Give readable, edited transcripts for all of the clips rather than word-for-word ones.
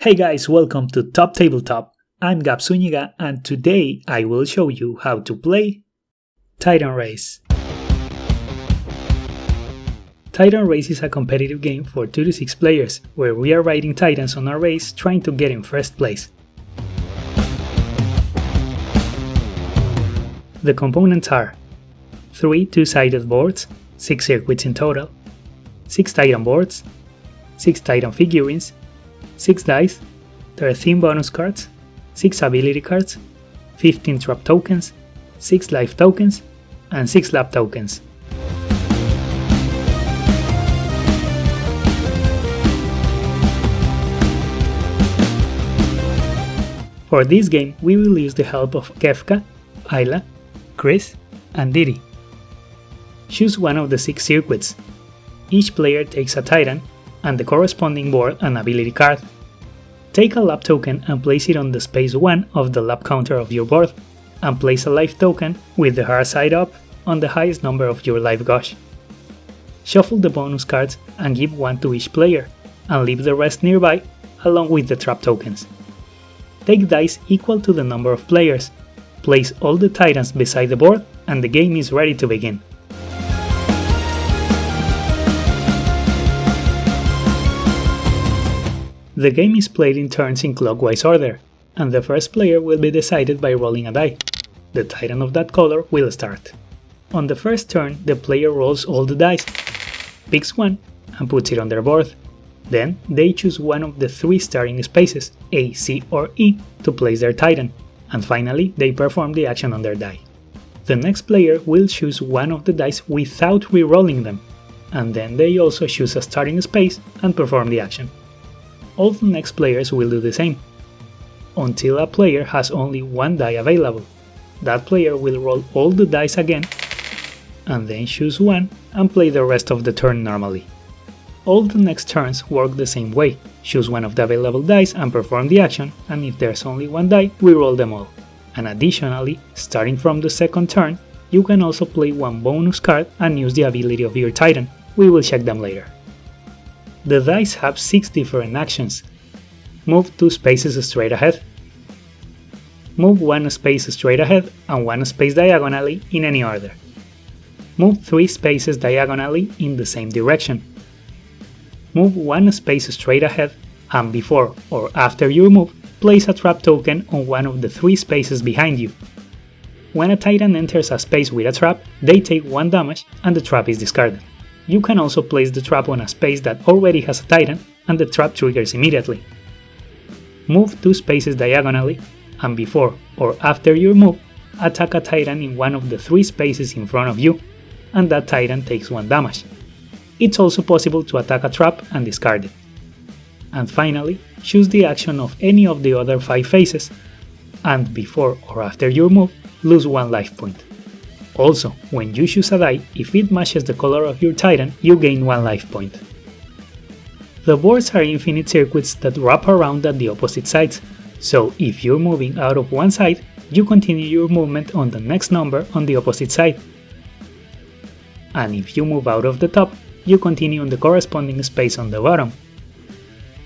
Hey guys, welcome to Top Tabletop. I'm Gab Zúñiga and today I will show you how to play Titan Race. Titan Race is a competitive game for 2 to 6 players where we are riding titans on a race trying to get in first place. The components are 3 two-sided boards, 6 circuits in total, 6 Titan boards, 6 Titan figurines, 6 dice, 13 bonus cards, 6 ability cards, 15 trap tokens, 6 life tokens, and 6 lab tokens. For this game, we will use the help of Kefka, Ayla, Chris, and Didi. Choose one of the 6 circuits. Each player takes a Titan, and the corresponding board an ability card. Take a lab token and place it on the space 1 of the lab counter of your board, and place a life token with the hard side up on the highest number of your life gauge. Shuffle the bonus cards and give one to each player, and leave the rest nearby along with the trap tokens. Take dice equal to the number of players, place all the titans beside the board, and the game is ready to begin. The game is played in turns in clockwise order, and the first player will be decided by rolling a die. The titan of that color will start. On the first turn, the player rolls all the dice, picks one, and puts it on their board. Then, they choose one of the 3 starting spaces, A, C, or E, to place their titan, and finally, they perform the action on their die. The next player will choose one of the dice without re-rolling them, and then they also choose a starting space and perform the action. All the next players will do the same, until a player has only one die available. That player will roll all the dice again, and then choose one and play the rest of the turn normally. All the next turns work the same way. Choose one of the available dice and perform the action, and if there's only one die, we roll them all. And additionally, starting from the second turn, you can also play one bonus card and use the ability of your Titan. We will check them later. The dice have 6 different actions. Move 2 spaces straight ahead. Move 1 space straight ahead and 1 space diagonally in any order. Move 3 spaces diagonally in the same direction. Move 1 space straight ahead, and before or after your move, place a trap token on one of the 3 spaces behind you. When a Titan enters a space with a trap, they take 1 damage and the trap is discarded. You can also place the trap on a space that already has a Titan, and the trap triggers immediately. Move 2 spaces diagonally, and before or after your move, attack a Titan in one of the 3 spaces in front of you, and that Titan takes 1 damage. It's also possible to attack a trap and discard it. And finally, choose the action of any of the other 5 phases, and before or after your move, lose 1 life point. Also, when you choose a die, if it matches the color of your Titan, you gain 1 life point. The boards are infinite circuits that wrap around at the opposite sides, so if you're moving out of one side, you continue your movement on the next number on the opposite side. And if you move out of the top, you continue on the corresponding space on the bottom.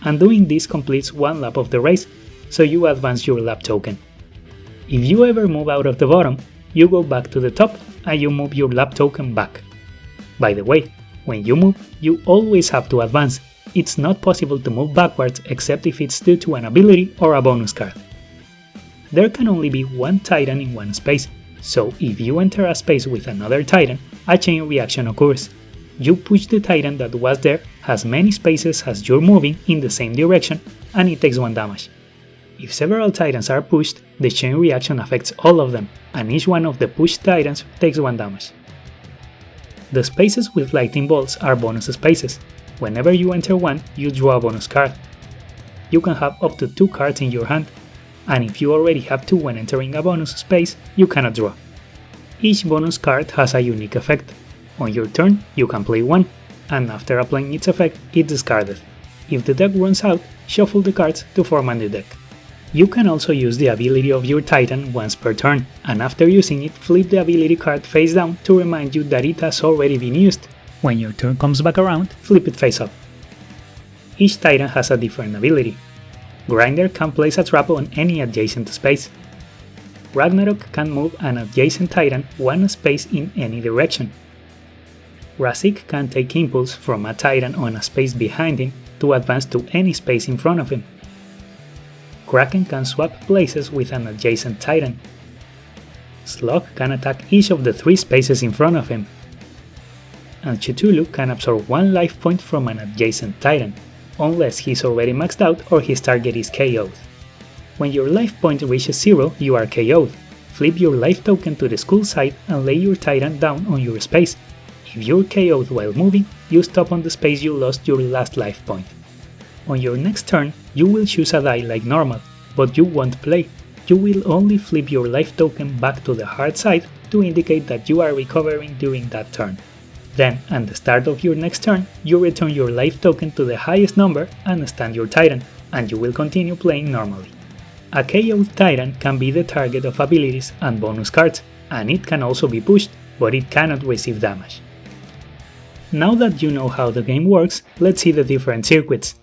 And doing this completes 1 lap of the race, so you advance your lap token. If you ever move out of the bottom, you go back to the top and you move your lap token back. By the way, when you move, you always have to advance. It's not possible to move backwards except if it's due to an ability or a bonus card. There can only be 1 Titan in one space, so if you enter a space with another Titan, a chain reaction occurs. You push the Titan that was there as many spaces as you're moving in the same direction, and it takes 1 damage. If several Titans are pushed, the chain reaction affects all of them, and each one of the pushed Titans takes 1 damage. The spaces with lightning bolts are bonus spaces. Whenever you enter one, you draw a bonus card. You can have up to 2 cards in your hand, and if you already have 2 when entering a bonus space, you cannot draw. Each bonus card has a unique effect. On your turn, you can play one, and after applying its effect, it's discarded. If the deck runs out, shuffle the cards to form a new deck. You can also use the ability of your Titan once per turn, and after using it, flip the ability card face down to remind you that it has already been used. When your turn comes back around, flip it face up. Each Titan has a different ability. Grinder can place a trap on any adjacent space. Ragnarok can move an adjacent Titan one space in any direction. Razik can take impulse from a Titan on a space behind him to advance to any space in front of him. Kraken can swap places with an adjacent Titan. Slug can attack each of the 3 spaces in front of him. And Cthulhu can absorb 1 life point from an adjacent Titan, unless he's already maxed out or his target is KO'd. When your life point reaches 0, you are KO'd. Flip your life token to the skull side and lay your Titan down on your space. If you're KO'd while moving, you stop on the space you lost your last life point. On your next turn, you will choose a die like normal, but you won't play. You will only flip your life token back to the hard side to indicate that you are recovering during that turn. Then, at the start of your next turn, you return your life token to the highest number and stand your Titan, and you will continue playing normally. A KO'd Titan can be the target of abilities and bonus cards, and it can also be pushed, but it cannot receive damage. Now that you know how the game works, let's see the different circuits.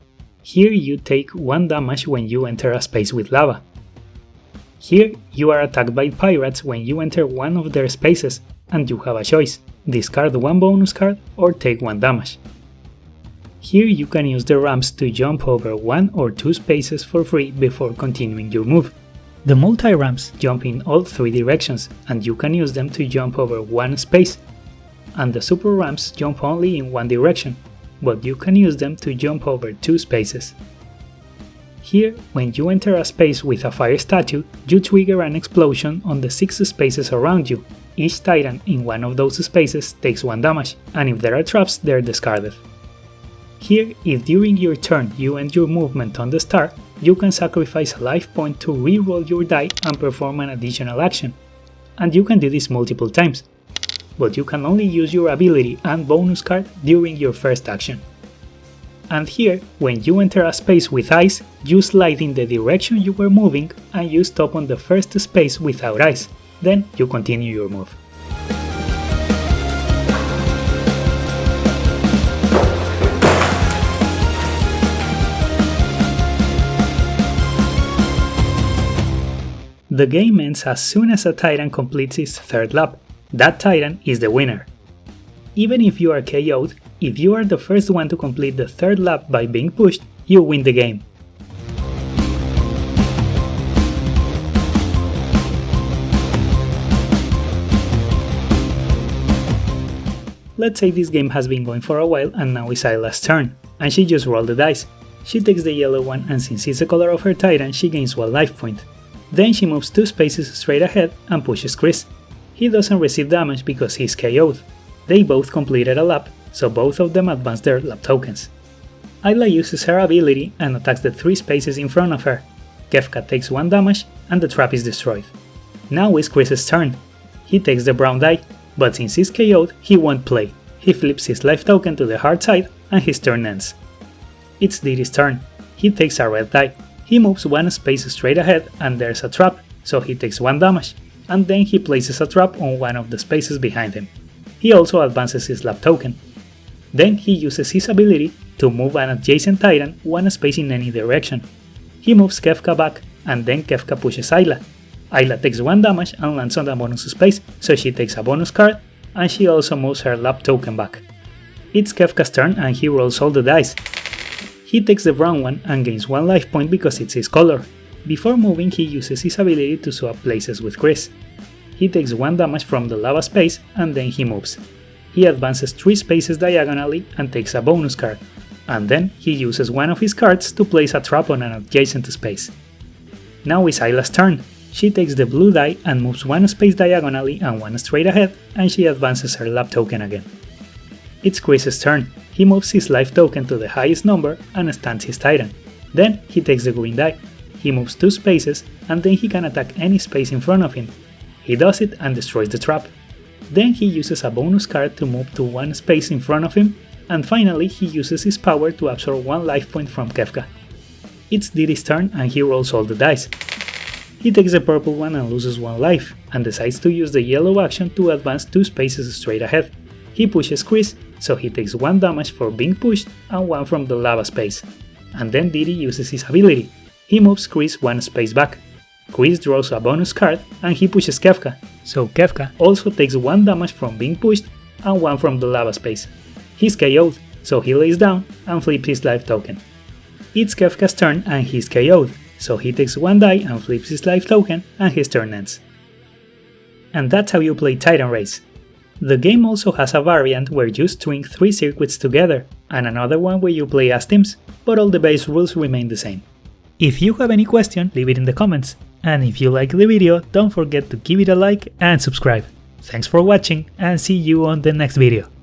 Here you take 1 damage when you enter a space with lava. Here you are attacked by pirates when you enter one of their spaces, and you have a choice: discard 1 bonus card or take 1 damage. Here you can use the ramps to jump over 1 or 2 spaces for free before continuing your move. The multi-ramps jump in all 3 directions, and you can use them to jump over 1 space. And the super ramps jump only in 1 direction, but you can use them to jump over 2 spaces. Here, when you enter a space with a fire statue, you trigger an explosion on the 6 spaces around you. Each Titan in one of those spaces takes 1 damage, and if there are traps, they're discarded. Here, if during your turn you end your movement on the star, you can sacrifice a life point to reroll your die and perform an additional action. And you can do this multiple times, but you can only use your ability and bonus card during your first action. And here, when you enter a space with ice, you slide in the direction you were moving and you stop on the first space without ice. Then you continue your move. The game ends as soon as a Titan completes its 3rd lap. That Titan is the winner. Even if you are KO'd, if you are the first one to complete the 3rd lap by being pushed, you win the game. Let's say this game has been going for a while and now it's Ayla's turn, and she just rolled the dice. She takes the yellow one, and since it's the color of her Titan, she gains 1 life point. Then she moves 2 spaces straight ahead and pushes Chris. He doesn't receive damage because he's KO'd. They both completed a lap, so both of them advance their lap tokens. Ayla uses her ability and attacks the 3 spaces in front of her. Kefka takes 1 damage and the trap is destroyed. Now it's Chris's turn. He takes the brown die, but since he's KO'd, he won't play. He flips his life token to the hard side and his turn ends. It's Diddy's turn. He takes a red die. He moves 1 space straight ahead and there's a trap, so he takes 1 damage, and then he places a trap on one of the spaces behind him. He also advances his lap token. Then he uses his ability to move an adjacent Titan 1 space in any direction. He moves Kefka back, and then Kefka pushes Ayla. Ayla takes 1 damage and lands on a bonus space, so she takes a bonus card, and she also moves her lap token back. It's Kefka's turn and he rolls all the dice. He takes the brown one and gains 1 life point because it's his color. Before moving, he uses his ability to swap places with Chris. He takes 1 damage from the lava space and then he moves. He advances 3 spaces diagonally and takes a bonus card, and then he uses one of his cards to place a trap on an adjacent space. Now it's Ayla's turn. She takes the blue die and moves 1 space diagonally and 1 straight ahead, and she advances her lap token again. It's Chris's turn. He moves his life token to the highest number and stands his Titan. Then he takes the green die. He moves 2 spaces and then he can attack any space in front of him. He does it and destroys the trap. Then he uses a bonus card to move to 1 space in front of him, and finally he uses his power to absorb 1 life point from Kefka. It's Diddy's turn and he rolls all the dice. He takes the purple one and loses 1 life, and decides to use the yellow action to advance 2 spaces straight ahead. He pushes Chris, so he takes 1 damage for being pushed and 1 from the lava space. And then Diddy uses his ability. He moves Chris one space back. Chris draws a bonus card and he pushes Kefka, so Kefka also takes 1 damage from being pushed and 1 from the lava space. He's KO'd, so he lays down and flips his life token. It's Kefka's turn and he's KO'd, so he takes 1 die and flips his life token and his turn ends. And that's how you play Titan Race. The game also has a variant where you string 3 circuits together, and another one where you play as teams, but all the base rules remain the same. If you have any question, leave it in the comments, and if you like the video, don't forget to give it a like and subscribe. Thanks for watching and see you on the next video.